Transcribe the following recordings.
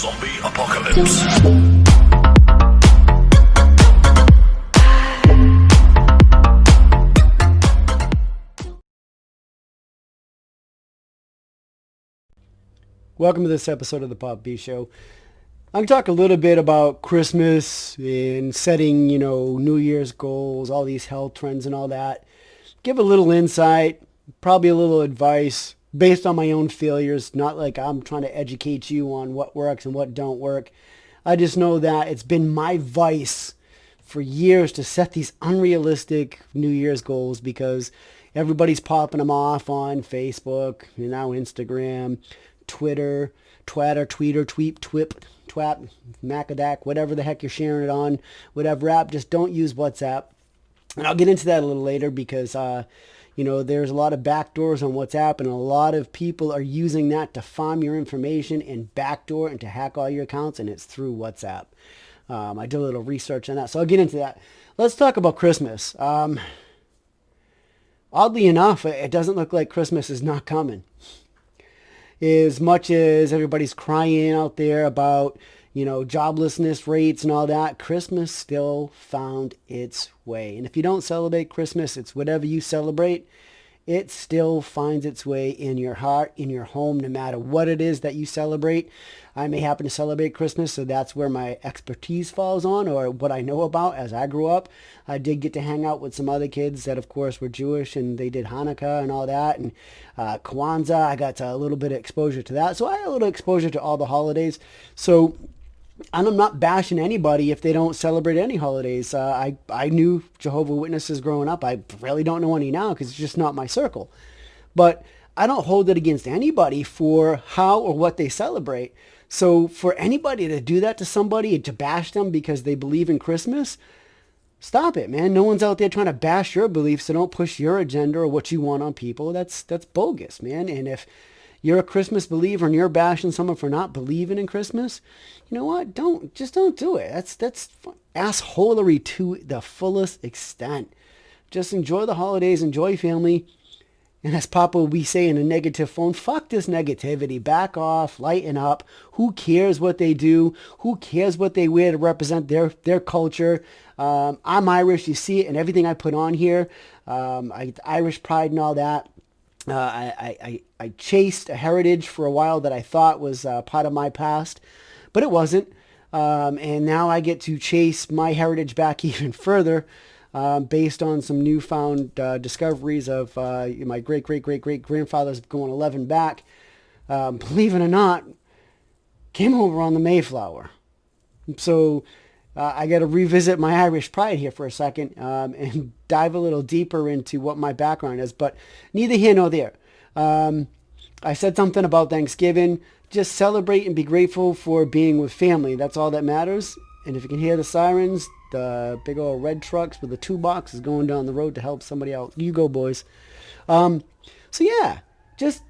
Zombie apocalypse. Welcome to this episode of the Poppa Show. I'm going to talk a little bit about Christmas and setting, New Year's goals, all these health trends and all that. Give a little insight, probably a little advice based on my own failures, not like I'm trying to educate you on what works and what don't work. I just know that it's been my vice for years to set these unrealistic New Year's goals because everybody's popping them off on Facebook, now Instagram, Twitter, Twatter, Tweeter, Tweep, Twip, Twap, Macadac, whatever the heck you're sharing it on, whatever app. Just don't use WhatsApp. And I'll get into that a little later because, there's a lot of backdoors on WhatsApp and a lot of people are using that to farm your information and backdoor and to hack all your accounts, and it's through WhatsApp. I did a little research on that, so I'll get into that. Let's talk about Christmas. Oddly enough, it doesn't look like Christmas is not coming. As much as everybody's crying out there about, joblessness rates and all that, Christmas still found its way. And if you don't celebrate Christmas, it's whatever you celebrate, it still finds its way in your heart, in your home, no matter what it is that you celebrate. I may happen to celebrate Christmas, so that's where my expertise falls on, or what I know about as I grew up. I did get to hang out with some other kids that, of course, were Jewish, and they did Hanukkah and all that, and Kwanzaa. I got a little bit of exposure to that, so I had a little exposure to all the holidays. So, and I'm not bashing anybody if they don't celebrate any holidays. I knew Jehovah's Witnesses growing up. I really don't know any now because it's just not my circle. But I don't hold it against anybody for how or what they celebrate. So for anybody to do that to somebody and to bash them because they believe in Christmas, stop it, man. No one's out there trying to bash your beliefs, so don't push your agenda or what you want on people. That's bogus, man. And if you're a Christmas believer and you're bashing someone for not believing in Christmas, you know what? Don't do it. That's assholery to the fullest extent. Just enjoy the holidays, enjoy family. And as Poppa we say in a negative phone, fuck this negativity. Back off, lighten up. Who cares what they do? Who cares what they wear to represent their culture? I'm Irish. You see it in everything I put on here. Irish pride and all that. I chased a heritage for a while that I thought was part of my past, but it wasn't. And now I get to chase my heritage back even further. Based on some newfound discoveries of my great-great-great-great-grandfathers going 11 back, believe it or not, came over on the Mayflower. So I got to revisit my Irish pride here for a second and dive a little deeper into what my background is, but neither here nor there. I said something about Thanksgiving. Just celebrate and be grateful for being with family. That's all that matters. And if you can hear the sirens, the big old red trucks with the toolbox is going down the road to help somebody out. You go, boys. So yeah, just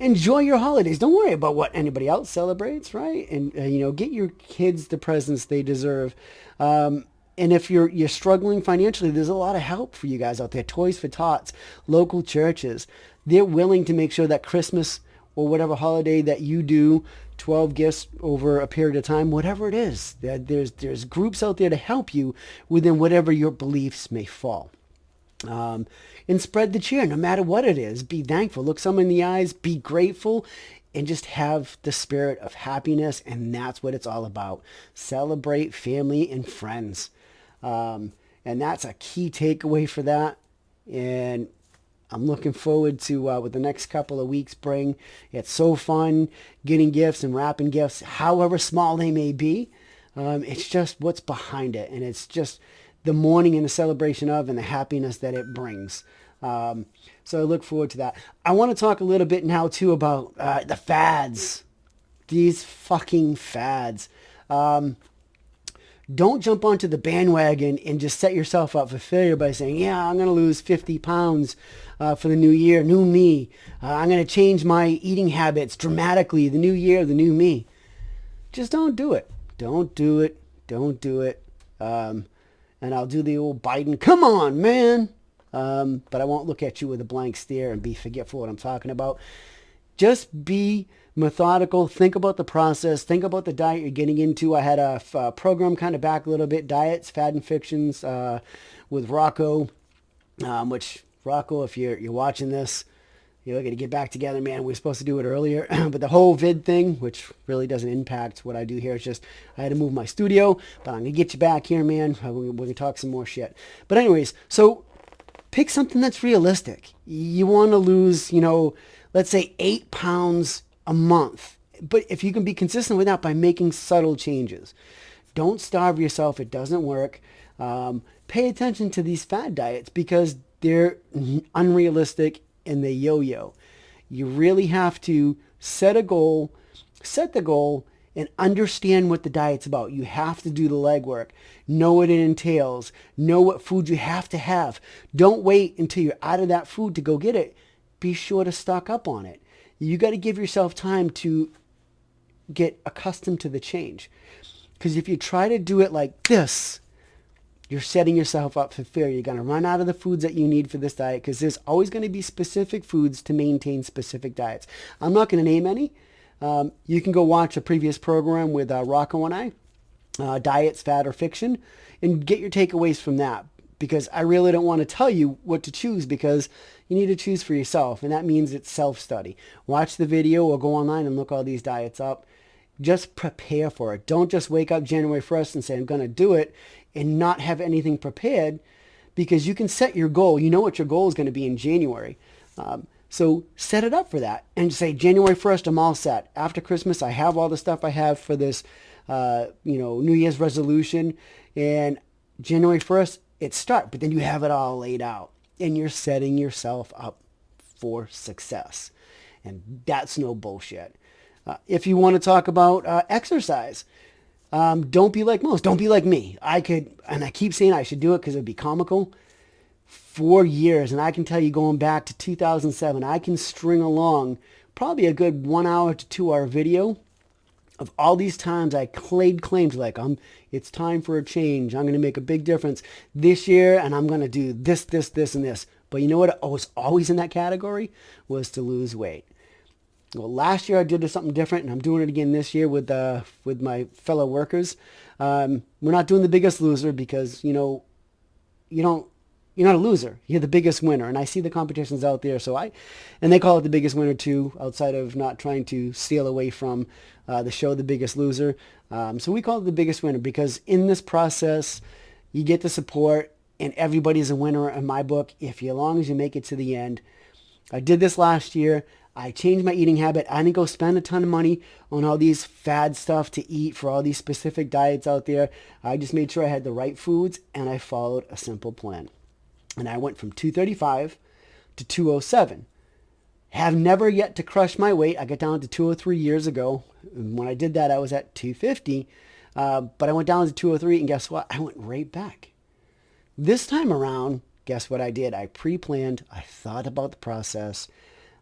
enjoy your holidays. Don't worry about what anybody else celebrates, right? And get your kids the presents they deserve. And if you're struggling financially, there's a lot of help for you guys out there. Toys for Tots, local churches. They're willing to make sure that Christmas or whatever holiday that you do, 12 gifts over a period of time, whatever it is, there's groups out there to help you within whatever your beliefs may fall. And spread the cheer no matter what it is. Be thankful. Look someone in the eyes. Be grateful. And just have the spirit of happiness. And that's what it's all about. Celebrate family and friends. And that's a key takeaway for that. And I'm looking forward to what the next couple of weeks bring. It's so fun getting gifts and wrapping gifts, however small they may be. It's just what's behind it. And it's just the mourning and the celebration of and the happiness that it brings. So I look forward to that. I want to talk a little bit now, too, about the fads. These fucking fads. Don't jump onto the bandwagon and just set yourself up for failure by saying, yeah, I'm going to lose 50 pounds for the new year, new me. I'm going to change my eating habits dramatically, the new year, the new me. Just don't do it. Don't do it. Don't do it. And I'll do the old Biden, come on, man. But I won't look at you with a blank stare and be forgetful what I'm talking about. Just be methodical. Think about the process. Think about the diet you're getting into. I had a program kind of back a little bit, Diets, Fad and Fictions, with Rocco, which, Rocco, if you're watching this, you're going to get back together, man. We were supposed to do it earlier, but the whole vid thing, which really doesn't impact what I do here, it's just I had to move my studio, but I'm going to get you back here, man. We're going to talk some more shit. But anyways, so pick something that's realistic. You want to lose, let's say 8 pounds a month. But if you can be consistent with that by making subtle changes, don't starve yourself. It doesn't work. Pay attention to these fad diets because they're unrealistic and they yo-yo. You really have to set the goal, and understand what the diet's about. You have to do the legwork. Know what it entails. Know what food you have to have. Don't wait until you're out of that food to go get it. Be sure to stock up on it. You got to give yourself time to get accustomed to the change. Because if you try to do it like this, you're setting yourself up for failure. You're going to run out of the foods that you need for this diet because there's always going to be specific foods to maintain specific diets. I'm not going to name any. You can go watch a previous program with Rocco and I, Diets, Fad, or Fiction, and get your takeaways from that because I really don't want to tell you what to choose because you need to choose for yourself, and that means it's self-study. Watch the video or go online and look all these diets up. Just prepare for it. Don't just wake up January 1st and say, I'm going to do it and not have anything prepared because you can set your goal. You know what your goal is going to be in January. So set it up for that and say, January 1st, I'm all set. After Christmas, I have all the stuff I have for this, New Year's resolution. And January 1st, it starts. But then you have it all laid out and you're setting yourself up for success. And that's no bullshit. If you want to talk about exercise, don't be like most. Don't be like me. I keep saying I should do it because it would be comical. 4 years, and I can tell you going back to 2007, I can string along probably a good 1 hour to 2 hour video of all these times I laid claims like, it's time for a change. I'm going to make a big difference this year, and I'm going to do this, this, this, and this. But you know what was always in that category? Was to lose weight. Well, last year I did something different, and I'm doing it again this year with my fellow workers. We're not doing the Biggest Loser because, you're not a loser. You're the biggest winner. And I see the competitions out there. And they call it the Biggest Winner too, outside of not trying to steal away from the show The Biggest Loser. So we call it the Biggest Winner because in this process, you get the support and everybody's a winner in my book as long as you make it to the end. I did this last year. I changed my eating habit. I didn't go spend a ton of money on all these fad stuff to eat for all these specific diets out there. I just made sure I had the right foods and I followed a simple plan. And I went from 235 to 207. Have never yet to crush my weight. I got down to 203 years ago. And when I did that, I was at 250. But I went down to 203, and guess what? I went right back. This time around, guess what I did? I pre-planned. I thought about the process.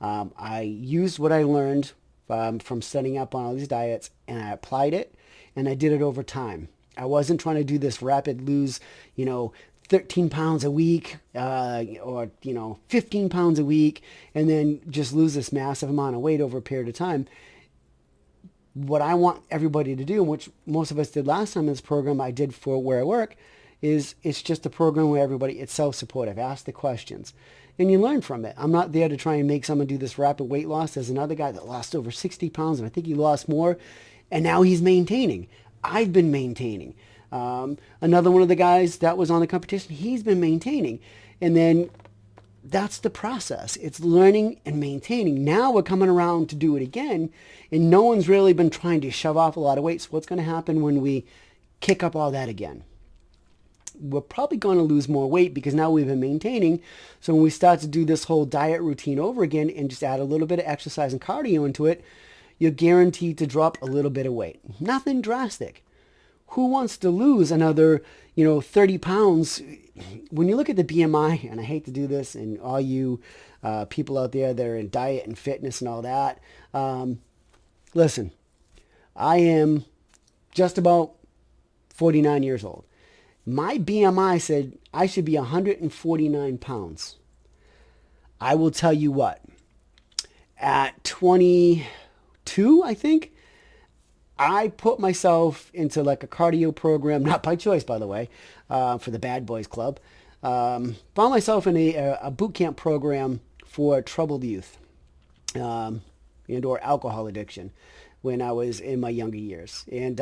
I used what I learned from studying up on all these diets, and I applied it, and I did it over time. I wasn't trying to do this rapid lose, 13 pounds a week or 15 pounds a week and then just lose this massive amount of weight over a period of time. What I want everybody to do, which most of us did last time in this program I did for where I work, is it's just a program where it's self-supportive. Ask the questions and you learn from it. I'm not there to try and make someone do this rapid weight loss. There's another guy that lost over 60 pounds and I think he lost more and now he's maintaining. I've been maintaining. Another one of the guys that was on the competition, he's been maintaining. And then that's the process. It's learning and maintaining. Now we're coming around to do it again, and no one's really been trying to shove off a lot of weight. So what's going to happen when we kick up all that again? We're probably going to lose more weight because now we've been maintaining. So when we start to do this whole diet routine over again and just add a little bit of exercise and cardio into it, you're guaranteed to drop a little bit of weight. Nothing drastic. Who wants to lose another, 30 pounds? When you look at the BMI, and I hate to do this, and all you people out there that are in diet and fitness and all that, listen, I am just about 49 years old. My BMI said I should be 149 pounds. I will tell you what, at 22 2, I think, I put myself into like a cardio program, not by choice, by the way, for the Bad Boys Club. Found myself in a boot camp program for troubled youth and or alcohol addiction when I was in my younger years. And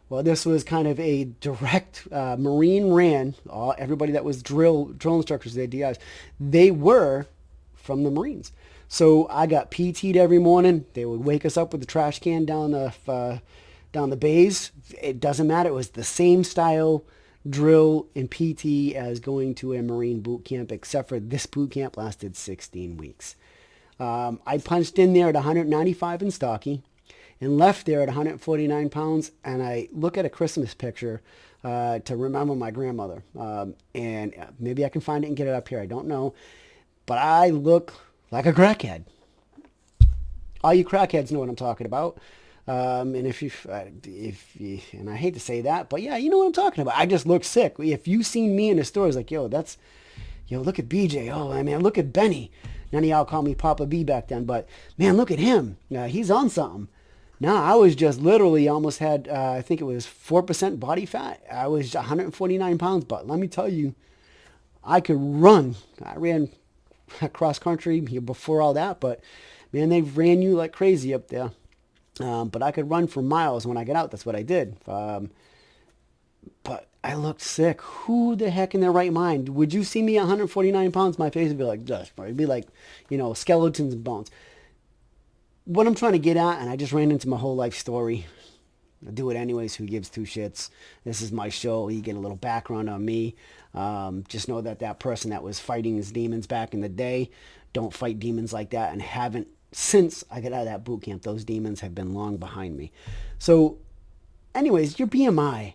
well, this was kind of a direct Marine ran. Everybody that was drill instructors, their DIs, they were from the Marines. So I got PT'd every morning. They would wake us up with the trash can down the bays. It doesn't matter. It was the same style drill and PT as going to a Marine boot camp, except for this boot camp lasted 16 weeks. I punched in there at 195 in stocky and left there at 149 pounds. And I look at a Christmas picture to remember my grandmother. And maybe I can find it and get it up here. I don't know. But I look like a crackhead. All you crackheads know what I'm talking about. And if you, and I hate to say that, but yeah, you know what I'm talking about. I just look sick. If you seen me in the store, it's like, yo, look at BJ. Oh, I mean, look at Benny. None of y'all call me Poppa B back then, but man, look at him. He's on something. No, I was just literally almost had, I think it was 4% body fat. I was 149 pounds, but let me tell you, I could run. I ran cross country before all that, but man, they ran you like crazy up there. But I could run for miles when I got out. That's what I did. But I looked sick. Who the heck in their right mind? Would you see me at 149 pounds? My face would be like, just, it'd be like, skeletons and bones. What I'm trying to get at, and I just ran into my whole life story. I do it anyways. Who gives two shits? This is my show. You get a little background on me. Just know that person that was fighting his demons back in the day, don't fight demons like that, and haven't since I got out of that boot camp. Those demons have been long behind me. So anyways, your BMI,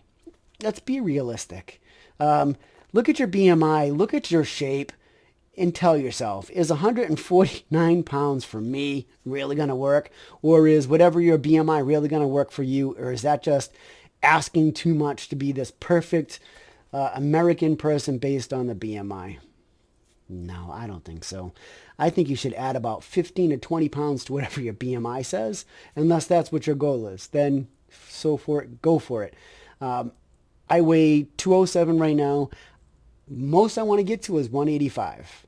let's be realistic. Look at your BMI, look at your shape, and tell yourself, is 149 pounds for me really going to work? Or is whatever your BMI really going to work for you? Or is that just asking too much to be this perfect American person based on the BMI? No, I don't think so. I think you should add about 15 to 20 pounds to whatever your BMI says, unless that's what your goal is. Then go for it. I weigh 207 right now. Most I want to get to is 185.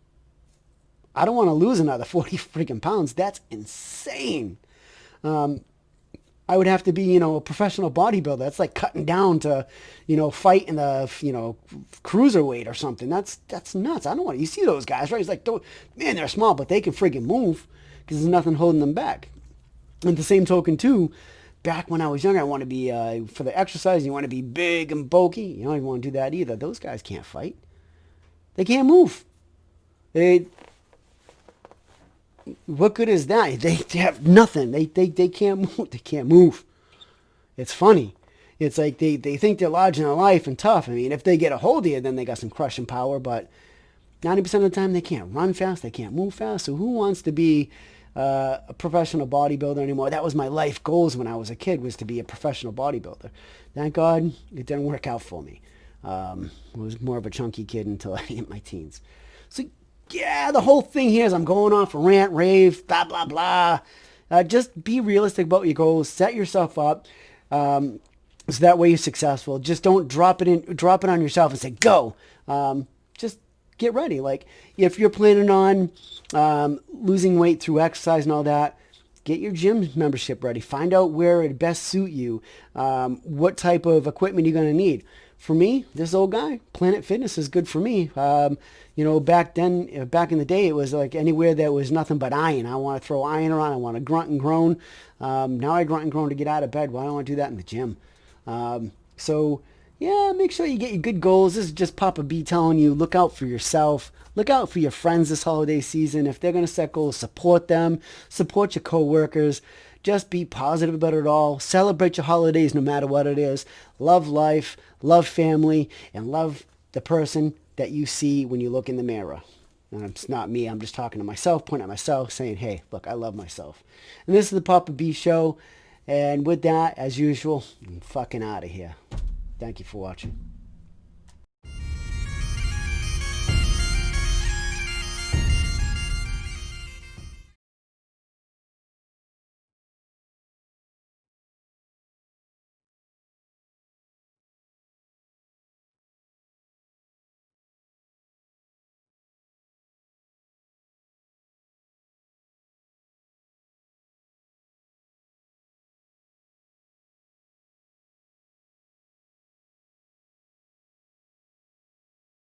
I don't want to lose another 40 freaking pounds. That's insane. I would have to be, a professional bodybuilder. That's like cutting down to, fight in the, cruiserweight or something. That's nuts. I don't want to. You see those guys, right? It's like, man, they're small, but they can freaking move because there's nothing holding them back. And the same token, too, back when I was younger, I want to be, for the exercise, you want to be big and bulky. You don't even want to do that either. Those guys can't fight. They can't move. What good is that? They have nothing. They can't move. They can't move. It's funny. It's like they think they're larger than life and tough. I mean, if they get a hold of you, then they got some crushing power. But 90% of the time, they can't run fast. They can't move fast. So who wants to be a professional bodybuilder anymore? That was my life goals when I was a kid, was to be a professional bodybuilder. Thank God it didn't work out for me. I was more of a chunky kid until I hit my teens. So yeah, the whole thing here is I'm going off a rant, rave, blah, blah, blah. Just be realistic about your goals. Set yourself up so that way you're successful. Just don't drop it on yourself and say, go. Just get ready. Like if you're planning on losing weight through exercise and all that, get your gym membership ready. Find out where it best suit you, what type of equipment you're going to need. For me, this old guy, Planet Fitness is good for me. Back in the day, it was like anywhere there was nothing but iron. I want to throw iron around. I want to grunt and groan. Now I grunt and groan to get out of bed. Why don't I want to do that in the gym? So, yeah, make sure you get your good goals. This is just Poppa B telling you, look out for yourself. Look out for your friends this holiday season. If they're going to set goals, support them. Support your coworkers. Just be positive about it all. Celebrate your holidays no matter what it is. Love life, love family, and love the person that you see when you look in the mirror. And it's not me. I'm just talking to myself, pointing at myself, saying, hey, look, I love myself. And this is the Poppa B Show. And with that, as usual, I'm fucking out of here. Thank you for watching.